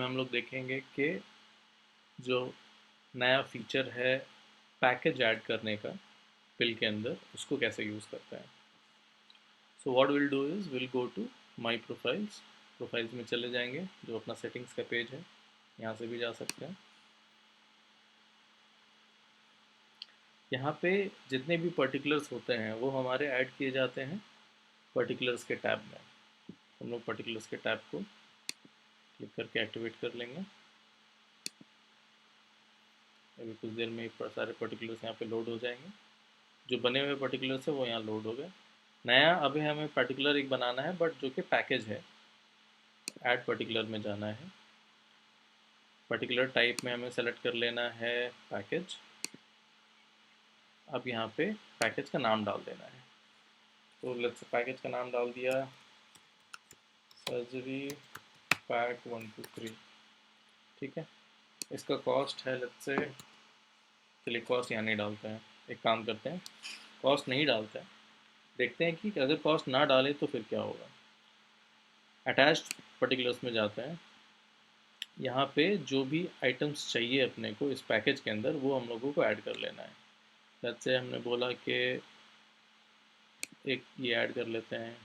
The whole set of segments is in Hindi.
हम लोग देखेंगे कि जो नया फीचर है पैकेज ऐड करने का बिल के अंदर उसको कैसे यूज़ करते हैं। So what will do is will go to my profiles में चले जाएंगे, जो अपना सेटिंग्स का पेज है, यहाँ से भी जा सकते हैं। यहाँ पे जितने भी पर्टिकुलर्स होते हैं वो हमारे ऐड किए जाते हैं पर्टिकुलर्स के टैब में। हम लोग पर्टिकुलर्स के टैब को क्लिक करके एक्टिवेट कर लेंगे। अभी कुछ देर में सारे पर्टिकुलर्स यहाँ पे लोड हो जाएंगे। जो बने हुए पर्टिकुलर्स है वो यहाँ लोड हो गए। नया अभी हमें पर्टिकुलर एक बनाना है, बट जो कि पैकेज है। ऐड पर्टिकुलर में जाना है, पर्टिकुलर टाइप में हमें सेलेक्ट कर लेना है पैकेज। अब यहाँ पे पैकेज का नाम डाल देना है। तो लेट्स पैकेज का नाम डाल दिया सर्जरी पैक 123। ठीक है, इसका कॉस्ट है लेट्स से, चलिए कॉस्ट यहाँ नहीं डालते हैं, एक काम करते हैं कॉस्ट नहीं डालते हैं, देखते हैं कि अगर कॉस्ट ना डाले तो फिर क्या होगा। अटैच्ड पर्टिकुलर्स में जाते हैं। यहाँ पे जो भी आइटम्स चाहिए अपने को इस पैकेज के अंदर वो हम लोगों को ऐड कर लेना है। जैसे हमने बोला कि एक ये ऐड कर लेते हैं,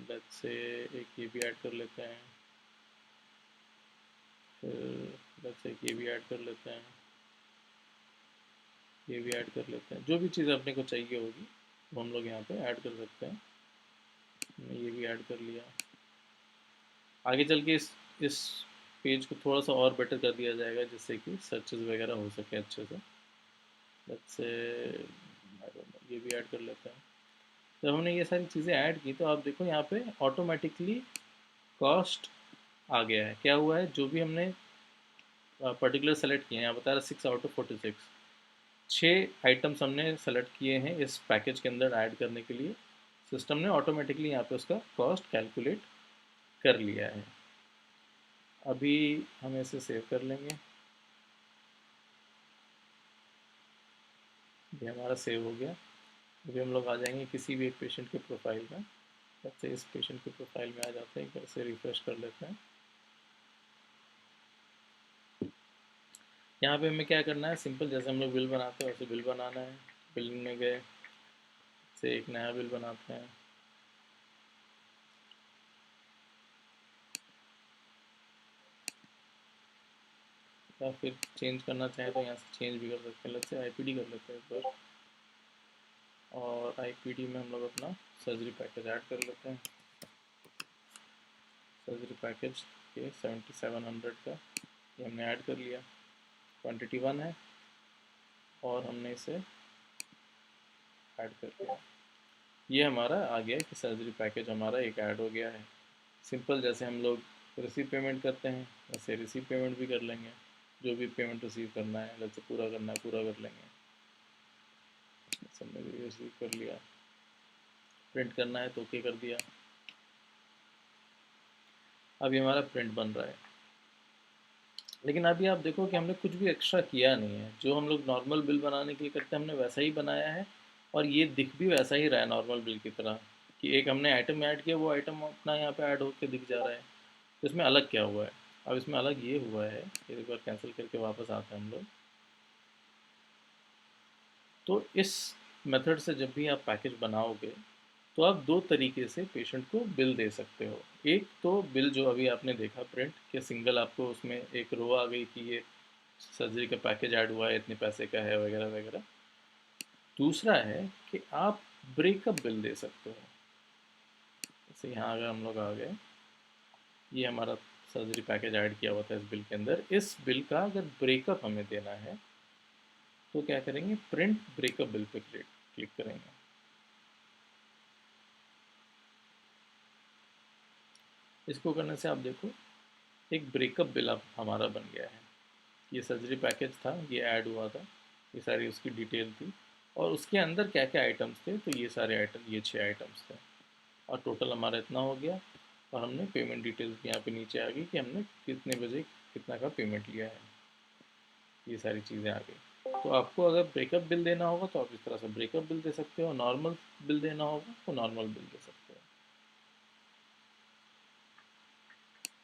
लेट्स से एक ये भी ऐड कर लेते हैं, फिर लेट्स से एक ये भी ऐड कर लेते हैं, ये भी ऐड कर लेते हैं। जो भी चीज़ अपने को चाहिए होगी वो हम लोग यहाँ पे ऐड कर सकते हैं। हमने ये भी ऐड कर लिया। आगे चल के इस पेज को थोड़ा सा और बेटर कर दिया जाएगा जिससे कि सर्चेस वगैरह हो सके अच्छे से। लेट्स से ये भी ऐड कर लेते हैं। जब हमने ये सारी चीज़ें ऐड की तो आप देखो यहाँ पे ऑटोमेटिकली कॉस्ट आ गया है। क्या हुआ है, जो भी हमने पर्टिकुलर सेलेक्ट किए हैं, यहाँ बता रहा है 6 out of 46, 6 आइटम्स हमने सेलेक्ट किए हैं इस पैकेज के अंदर ऐड करने के लिए। सिस्टम ने ऑटोमेटिकली यहाँ पे उसका कॉस्ट कैलकुलेट कर लिया है। अभी हम इसे सेव कर लेंगे। ये हमारा सेव हो गया। अभी हम लोग आ जाएंगे किसी भी एक पेशेंट के प्रोफाइल में। जैसे इस पेशेंट के प्रोफाइल में आ जाते हैं, एक बार से रिफ्रेश कर लेते हैं। यहाँ पे हमें क्या करना है, सिंपल जैसे हम लोग बिल बनाते हैं वैसे बिल बनाना है। बिलिंग में गए से एक नया बिल बनाते हैं। या फिर चेंज करना चाहें तो यहाँ से चेंज भी कर सकते हैं। लेट्स से आईपीडी कर लेते हैं एक बार, और आईपीडी में हम लोग अपना सर्जरी पैकेज ऐड कर लेते हैं। सर्जरी पैकेज के 7700 का ये हमने ऐड कर लिया। क्वांटिटी 1 है और हमने इसे ऐड कर दिया। ये हमारा आ गया कि सर्जरी पैकेज हमारा एक ऐड हो गया है। सिंपल जैसे हम लोग रिसीव पेमेंट करते हैं वैसे रिसीव पेमेंट भी कर लेंगे। जो भी पेमेंट रिसीव करना है, जैसे पूरा करना है पूरा कर लेंगे। सबने भी रिसीव कर लिया। प्रिंट करना है तो ओके कर दिया। अभी हमारा प्रिंट बन रहा है। लेकिन अभी आप देखो कि हमने कुछ भी एक्स्ट्रा किया नहीं है। जो हम लोग नॉर्मल बिल बनाने के लिए करते हैं हमने वैसा ही बनाया है, और ये दिख भी वैसा ही रहा है नॉर्मल बिल की तरह, कि एक हमने आइटम ऐड किया वो आइटम अपना यहाँ पे ऐड होकर दिख जा रहा है। तो इसमें अलग क्या हुआ है, अब इसमें अलग ये हुआ है कि एक बार कैंसिल करके वापस आते हैं हम लोग। तो इस मेथड से जब भी आप पैकेज बनाओगे तो आप दो तरीके से पेशेंट को बिल दे सकते हो। एक तो बिल जो अभी आपने देखा प्रिंट के सिंगल, आपको उसमें एक रो आ गई कि ये सर्जरी का पैकेज ऐड हुआ है, इतने पैसे का है वगैरह वगैरह। दूसरा है कि आप ब्रेकअप बिल दे सकते हो। जैसे यहाँ अगर हम लोग आ गए, ये हमारा सर्जरी पैकेज ऐड किया हुआ था इस बिल के अंदर। इस बिल का अगर ब्रेकअप हमें देना है तो क्या करेंगे, print breakup bill pay click करेंगे। इसको करने से आप देखो एक ब्रेकअप बिल अब हमारा बन गया है। ये सर्जरी पैकेज था, ये ऐड हुआ था, ये सारी उसकी डिटेल थी, और उसके अंदर क्या क्या आइटम्स थे, तो ये सारे आइटम, ये 6 आइटम्स थे, और टोटल हमारा इतना हो गया। और हमने पेमेंट डिटेल्स भी यहाँ पे नीचे आ गई कि हमने कितने बजे कितना का पेमेंट लिया है। ये सारी चीज़ें आ गई। तो आपको अगर ब्रेकअप बिल देना होगा तो आप इस तरह से ब्रेकअप बिल दे सकते हो, नॉर्मल बिल देना होगा तो नॉर्मल बिल दे सकते हो।